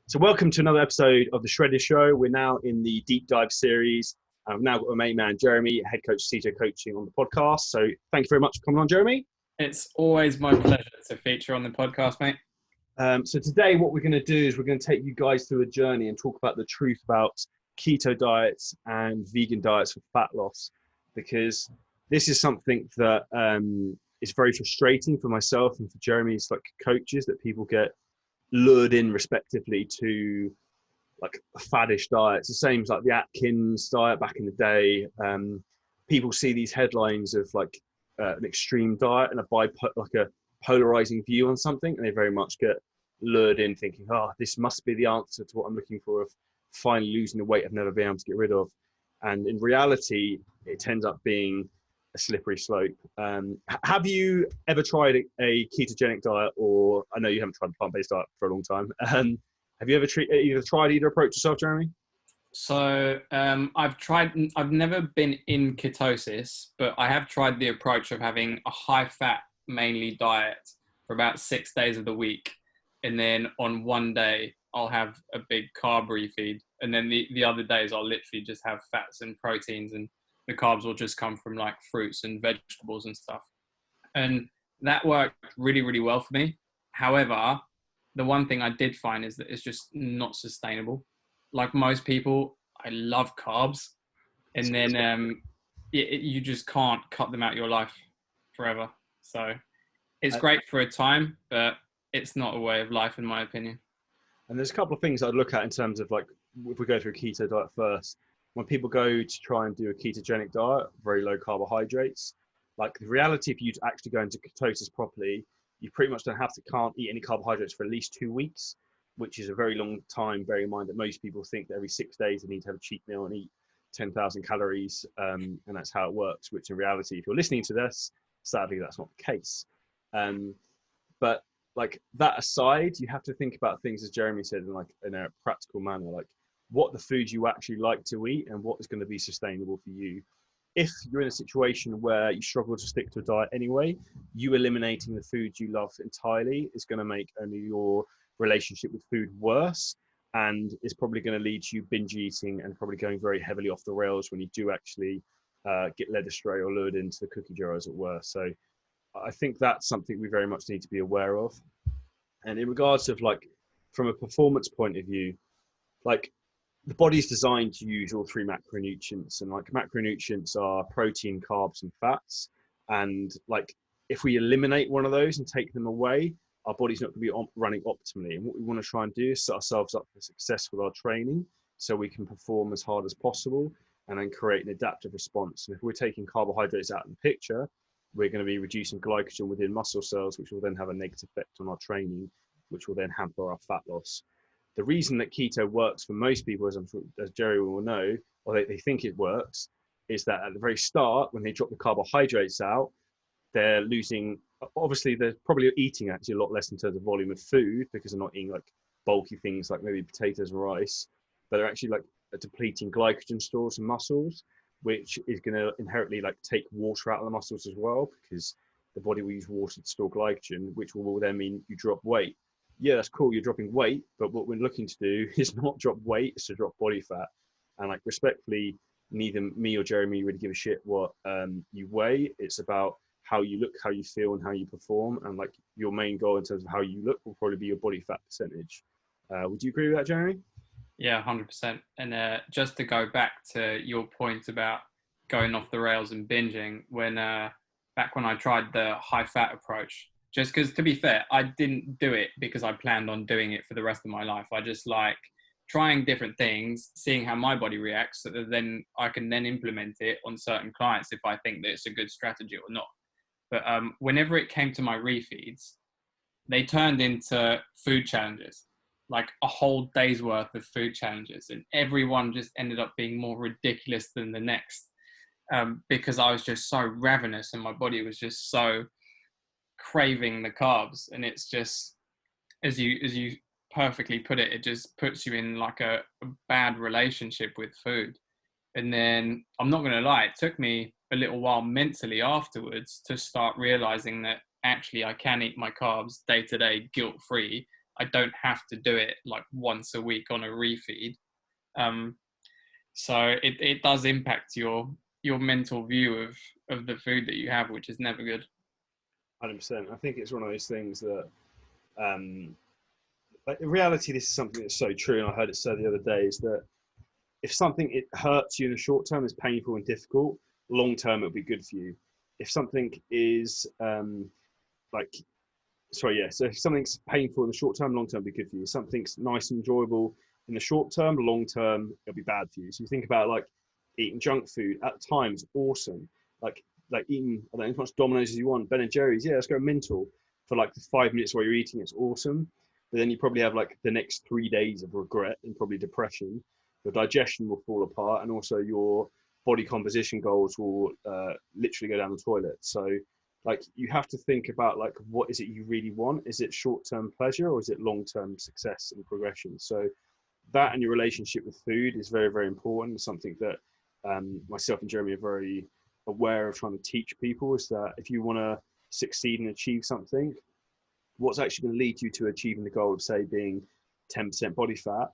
So welcome to another episode of The Shredder Show. We're now in the deep dive series. I've now got my main man, Jeremy, head coach CJ Coaching on the podcast. So thank you very much for coming on, Jeremy. It's always my pleasure to feature on the podcast, mate. So today what we're going to do is we're going to take you guys through a journey and talk about the truth about keto diets and vegan diets for fat loss, because this is something that is very frustrating for myself and for Jeremy's like coaches, that people get lured in respectively to like faddish diets, the same as like the Atkins diet back in the day. People see these headlines of like an extreme diet and a polarizing view on something, and they very much get lured in thinking, oh, this must be the answer to what I'm looking for, of finally losing the weight I've never been able to get rid of. And in reality, it ends up being a slippery slope. Have you ever tried a ketogenic diet, or I know you haven't tried a plant-based diet for a long time. Have you ever tried either approach yourself, Jeremy? So I've never been in ketosis, but I have tried the approach of having a high-fat, mainly diet for about 6 days of the week. And then on one day, I'll have a big carb refeed. And then the other days, I'll literally just have fats and proteins, and the carbs will just come from like fruits and vegetables and stuff. And that worked really, really well for me. However, the one thing I did find is that it's just not sustainable. Like most people, I love carbs. And then you just can't cut them out of your life forever. So it's great for a time, but it's not a way of life, in my opinion. And there's a couple of things I'd look at in terms of, like, if we go through a keto diet first, when people go to try and do a ketogenic diet, very low carbohydrates, like the reality, if you actually go into ketosis properly, you pretty much can't eat any carbohydrates for at least 2 weeks, which is a very long time. Bear in mind that most people think that every 6 days they need to have a cheat meal and eat 10,000 calories, and that's how it works, which in reality, if you're listening to this, sadly, that's not the case. But like that aside, you have to think about things, as Jeremy said, in a practical manner, like what the foods you actually like to eat and what is going to be sustainable for you. If you're in a situation where you struggle to stick to a diet anyway, you eliminating the foods you love entirely is going to make only your relationship with food worse, and is probably going to lead to you binge eating and probably going very heavily off the rails when you do actually get led astray or lured into the cookie jar, as it were. So I think that's something we very much need to be aware of. And in regards of like, from a performance point of view, like the body's designed to use all three macronutrients, and like macronutrients are protein, carbs, and fats. And like, if we eliminate one of those and take them away, our body's not going to be running optimally. And what we want to try and do is set ourselves up for success with our training, so we can perform as hard as possible and then create an adaptive response. And if we're taking carbohydrates out of the picture, we're going to be reducing glycogen within muscle cells, which will then have a negative effect on our training, which will then hamper our fat loss. The reason that keto works for most people, as Jerry will know, or they think it works, is that at the very start, when they drop the carbohydrates out, they're losing, obviously they're probably eating actually a lot less in terms of volume of food, because they're not eating like bulky things like maybe potatoes and rice, but they're actually like depleting glycogen stores and muscles, which is going to inherently like take water out of the muscles as well, because the body will use water to store glycogen, which will then mean you drop weight. Yeah, that's cool, you're dropping weight, but what we're looking to do is not drop weight, it's to drop body fat. And like, respectfully, neither me or Jeremy really give a shit what you weigh. It's about how you look, how you feel, and how you perform. And like, your main goal in terms of how you look will probably be your body fat percentage. Would you agree with that, Jeremy? Yeah, 100%. And just to go back to your point about going off the rails and binging, back when I tried the high fat approach, just because, to be fair, I didn't do it because I planned on doing it for the rest of my life. I just like trying different things, seeing how my body reacts, so that then I can then implement it on certain clients if I think that it's a good strategy or not. But whenever it came to my refeeds, they turned into food challenges, like a whole day's worth of food challenges. And everyone just ended up being more ridiculous than the next, because I was just so ravenous and my body was just so craving the carbs. And it's just, as you perfectly put it, it just puts you in like a bad relationship with food. And then I'm not going to lie, it took me a little while mentally afterwards to start realizing that actually I can eat my carbs day to day guilt free. I don't have to do it like once a week on a refeed. So it does impact your mental view of the food that you have, which is never good. 100%. I think it's one of those things that, like in reality, this is something that's so true, and I heard it said the other day, is that if something it hurts you in the short term, is painful and difficult, long term it'll be good for you. If something is like, sorry, yeah. So if something's painful in the short term, long term it'll be good for you. If something's nice and enjoyable in the short term, long term it'll be bad for you. So you think about like eating junk food at times, awesome. Like eating, I don't know, as much Domino's as you want, Ben and Jerry's, yeah, let's go mental for like the 5 minutes while you're eating. It's awesome. But then you probably have like the next 3 days of regret and probably depression. Your digestion will fall apart, and also your body composition goals will literally go down the toilet. So like you have to think about like, what is it you really want? Is it short-term pleasure, or is it long-term success and progression? So that and your relationship with food is very, very important. It's something that myself and Jeremy are very aware of trying to teach people, is that if you want to succeed and achieve something, what's actually going to lead you to achieving the goal of, say, being 10% body fat,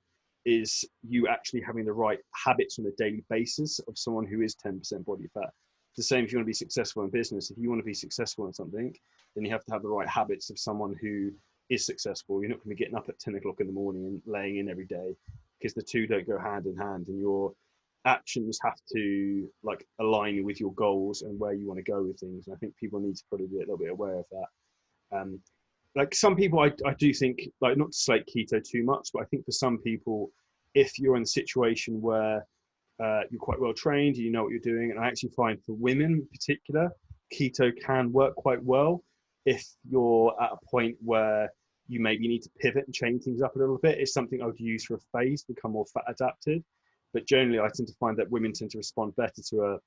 is you actually having the right habits on a daily basis of someone who is 10% body fat. It's the same if you want to be successful in business. If you want to be successful in something, then you have to have the right habits of someone who is successful. You're not going to be getting up at 10 o'clock in the morning and laying in every day, because the two don't go hand in hand, and your actions have to like align with your goals and where you want to go with things. And I think people need to probably be a little bit aware of that. Like some people, I do think, like, not to slate keto too much, but I think for some people, if you're in a situation where you're quite well trained, you know what you're doing, and I actually find for women in particular, keto can work quite well if you're at a point where you maybe need to pivot and change things up a little bit. It's something I would use for a phase, become more fat adapted. But generally, I tend to find that women tend to respond better to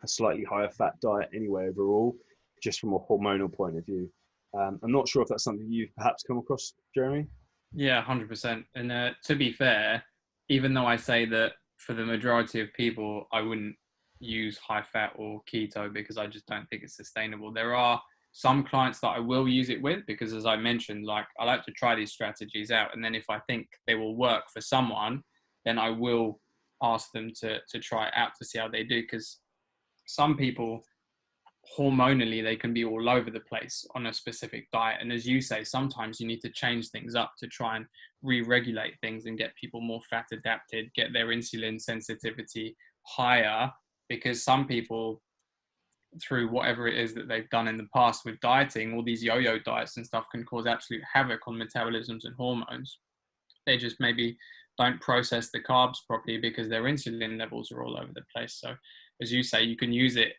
a slightly higher fat diet anyway, overall, just from a hormonal point of view. I'm not sure if that's something you've perhaps come across, Jeremy. Yeah, 100%. And to be fair, even though I say that for the majority of people, I wouldn't use high fat or keto because I just don't think it's sustainable. There are some clients that I will use it with, because as I mentioned, like, I like to try these strategies out. And then if I think they will work for someone, then I will ask them to try it out to see how they do. Because some people, hormonally, they can be all over the place on a specific diet, and as you say, sometimes you need to change things up to try and re-regulate things and get people more fat adapted, get their insulin sensitivity higher, because some people, through whatever it is that they've done in the past with dieting, all these yo-yo diets and stuff, can cause absolute havoc on metabolisms and hormones. They just maybe don't process the carbs properly because their insulin levels are all over the place. So as you say, you can use it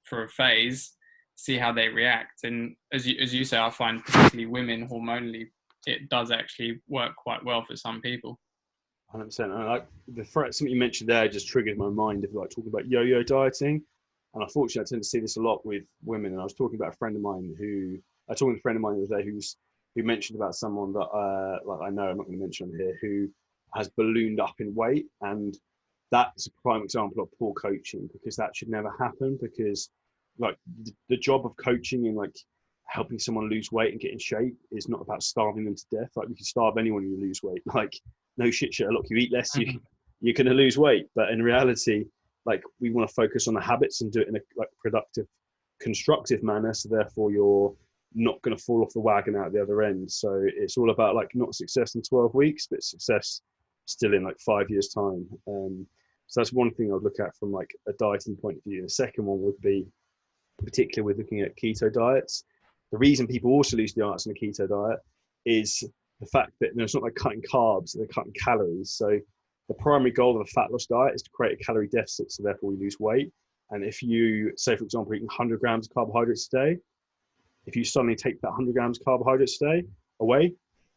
for a phase, see how they react. And as you say, I find particularly women, hormonally, it does actually work quite well for some people. 100%. And like something you mentioned there just triggered my mind of like talking about yo-yo dieting. And unfortunately, I tend to see this a lot with women. And I was talking about a friend of mine the other day who mentioned about someone that like I know, I'm not going to mention on here, who has ballooned up in weight. And that's a prime example of poor coaching, because that should never happen. Because like the job of coaching and like helping someone lose weight and get in shape is not about starving them to death. Like, you can starve anyone who lose weight. Like, no shit, Sherlock, you eat less, you're going to lose weight. But in reality, like, we want to focus on the habits and do it in a like productive, constructive manner. So therefore you're not going to fall off the wagon out the other end. So it's all about like not success in 12 weeks, but success still in like 5 years time. So that's one thing I'd look at from like a dieting point of view. The second one would be, particularly with looking at keto diets, the reason people also lose the arts on a keto diet is the fact that it's not like cutting carbs, they're cutting calories. So the primary goal of a fat loss diet is to create a calorie deficit, so therefore we lose weight. And if you, say for example, eating 100 grams of carbohydrates a day, if you suddenly take that 100 grams of carbohydrates a day away,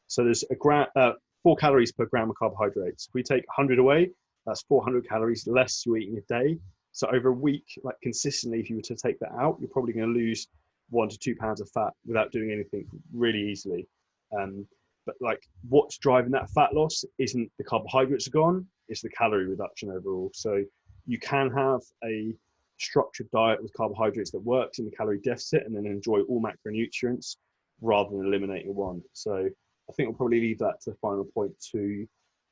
so there's 4 calories per gram of carbohydrates. If we take 100 away, that's 400 calories less you're eating a day. So over a week, like consistently, if you were to take that out, you're probably going to lose 1 to 2 pounds of fat without doing anything really easily. But like, what's driving that fat loss isn't the carbohydrates are gone, it's the calorie reduction overall. So you can have a structured diet with carbohydrates that works in the calorie deficit and then enjoy all macronutrients rather than eliminating one. So I think we'll probably leave that to the final point to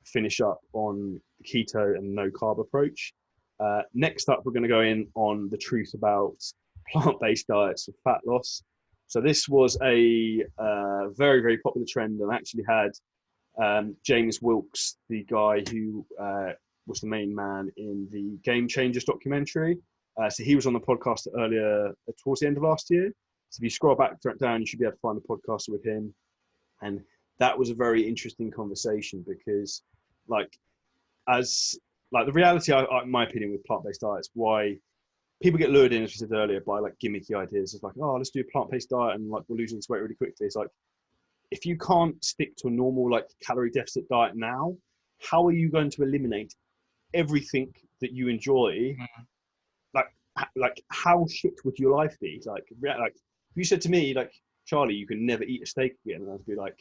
finish up on the keto and no carb approach. Next up, we're going to go in on the truth about plant-based diets for fat loss. So this was a very, very popular trend, and actually had James Wilkes, the guy who was the main man in the Game Changers documentary. So he was on the podcast earlier towards the end of last year. So if you scroll back down, you should be able to find the podcast with him. And that was a very interesting conversation because, like, the reality, in my opinion, with plant-based diets, why people get lured in, as we said earlier, by like gimmicky ideas. It's like, oh, let's do a plant-based diet and like we're losing this weight really quickly. It's like, if you can't stick to a normal like calorie deficit diet now, how are you going to eliminate everything that you enjoy? Like how shit would your life be? Like if you said to me, like, Charlie, you can never eat a steak again, and I'd be like,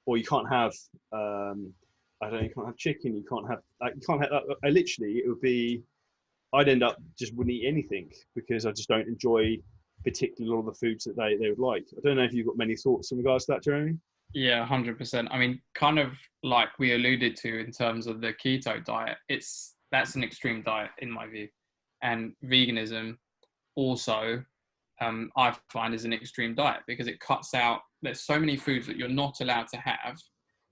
or you can't have I don't know, you can't have chicken, you can't have I literally, it would be, I'd end up just wouldn't eat anything because I just don't enjoy particularly a lot of the foods that they would like. I don't know if you've got many thoughts in regards to that, Jeremy? Yeah, 100%. I mean, kind of like we alluded to in terms of the keto diet, that's an extreme diet in my view. And veganism also, I find, is an extreme diet because it cuts out, there's so many foods that you're not allowed to have.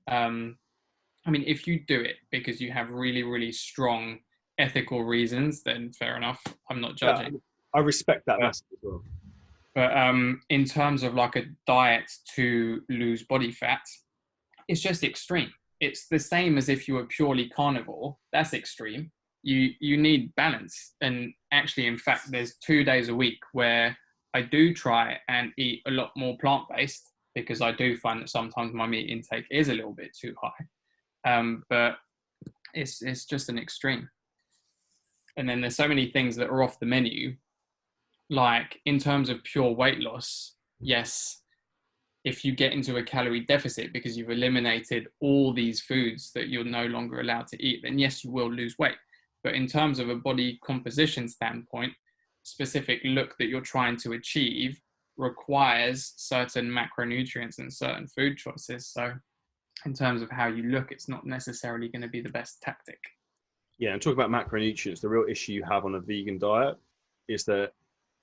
I mean, if you do it because you have really, really strong ethical reasons, then fair enough. I'm not judging. Yeah, I respect that massively as well. But in terms of like a diet to lose body fat, it's just extreme. It's the same as if you were purely carnivore. That's extreme. You need balance. And actually, in fact, there's 2 days a week where I do try and eat a lot more plant-based because I do find that sometimes my meat intake is a little bit too high. But it's just an extreme. And then there's so many things that are off the menu. Like in terms of pure weight loss, yes, if you get into a calorie deficit because you've eliminated all these foods that you're no longer allowed to eat, then yes, you will lose weight. But in terms of a body composition standpoint, specific look that you're trying to achieve requires certain macronutrients and certain food choices. So in terms of how you look, it's not necessarily going to be the best tactic. Yeah, and talking about macronutrients, the real issue you have on a vegan diet is that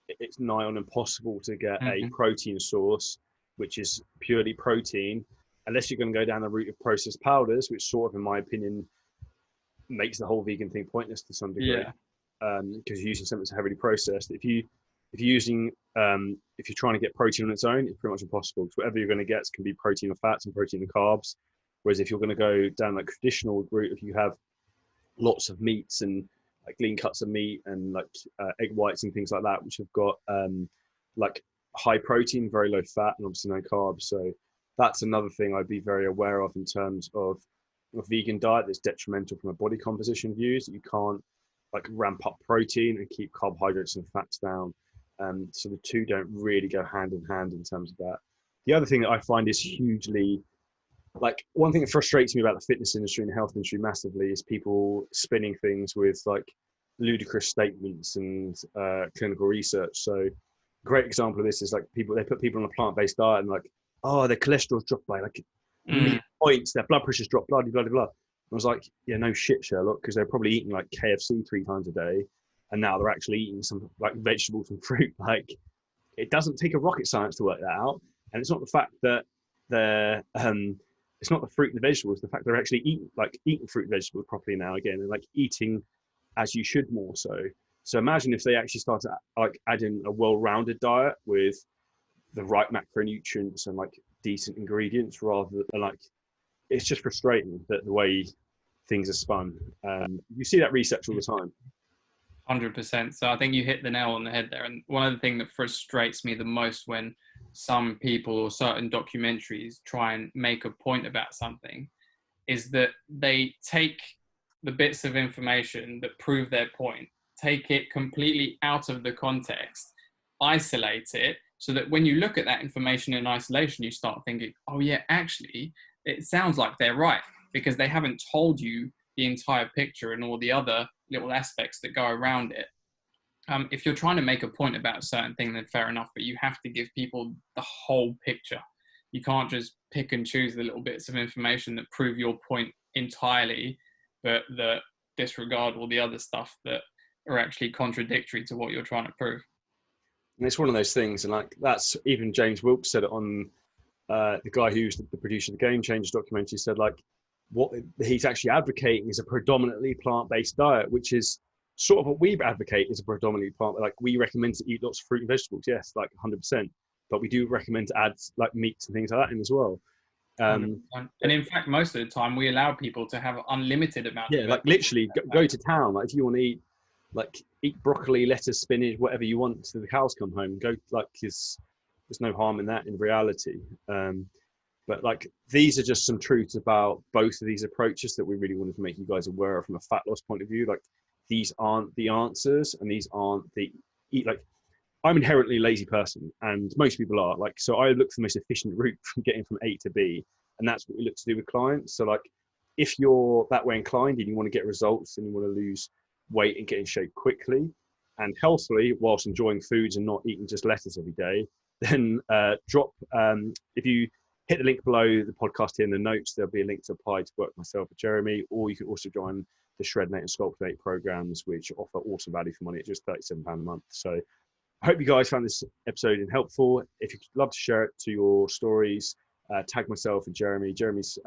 it's nigh on impossible to get a protein source which is purely protein, unless you're going to go down the route of processed powders, which sort of, in my opinion, makes the whole vegan thing pointless to some degree. Because you're using something that's heavily processed. If you're trying to get protein on its own, it's pretty much impossible, because whatever you're going to get can be protein and fats and protein and carbs. Whereas if you're going to go down like traditional route, if you have lots of meats and like lean cuts of meat and like egg whites and things like that, which have got like high protein, very low fat, and obviously no carbs. So that's another thing I'd be very aware of in terms of a vegan diet that's detrimental from a body composition view, is that you can't like ramp up protein and keep carbohydrates and fats down. So the two don't really go hand in hand in terms of that. The other thing that I find is hugely, like, one thing that frustrates me about the fitness industry and the health industry massively is people spinning things with like ludicrous statements and clinical research. So great example of this is like they put people on a plant-based diet and like, oh, their cholesterol's dropped by like points, their blood pressure's dropped, blah, blah, blah, blah. I was like, yeah, no shit, Sherlock, because they're probably eating like KFC 3 times a day, and now they're actually eating some like vegetables and fruit. Like, it doesn't take a rocket science to work that out. And it's not the fact that they're it's not the fruit and the vegetables, the fact they're actually eating fruit and vegetables properly now again, and like eating as you should more so. So imagine if they actually started like adding a well-rounded diet with the right macronutrients and like decent ingredients, rather than like, it's just frustrating that the way things are spun. You see that research all the time. 100%. So I think you hit the nail on the head there. And one of the things that frustrates me the most when some people or certain documentaries try and make a point about something is that they take the bits of information that prove their point, take it completely out of the context, isolate it, so that when you look at that information in isolation, you start thinking, oh yeah, actually, it sounds like they're right, because they haven't told you the entire picture and all the other little aspects that go around it. If you're trying to make a point about a certain thing, then fair enough, but you have to give people the whole picture. you can't just pick and choose the little bits of information that prove your point entirely, but that disregard all the other stuff that are actually contradictory to what you're trying to prove. And it's one of those things, and like that's even James Wilkes said it on the guy who's the producer of the Game Changers documentary, said like what he's actually advocating is a predominantly plant-based diet, which is sort of what we advocate is a predominantly plant. Like we recommend to eat lots of fruit and vegetables, yes, like 100%, but we do recommend to add like meats and things like that in as well. And in fact, most of the time we allow people to have unlimited amount. Yeah, like literally go to town. Like if you want to eat broccoli, lettuce, spinach, whatever you want till the cows come home. Go like there's no harm in that in reality. But like these are just some truths about both of these approaches that we really wanted to make you guys aware of from a fat loss point of view. Like these aren't the answers, and these aren't like I'm inherently a lazy person, and most people are. Like so, I look for the most efficient route from getting from A to B, and that's what we look to do with clients. So like if you're that way inclined and you want to get results and you want to lose weight and get in shape quickly and healthily whilst enjoying foods and not eating just lettuce every day, then if you hit the link below the podcast here in the notes, there'll be a link to apply to work with myself or Jeremy, or you can also join the Shred-Nate and Sculptinate programs, which offer awesome value for money at just £37 a month. So I hope you guys found this episode helpful. If you'd love to share it to your stories, tag myself and Jeremy. Jeremy's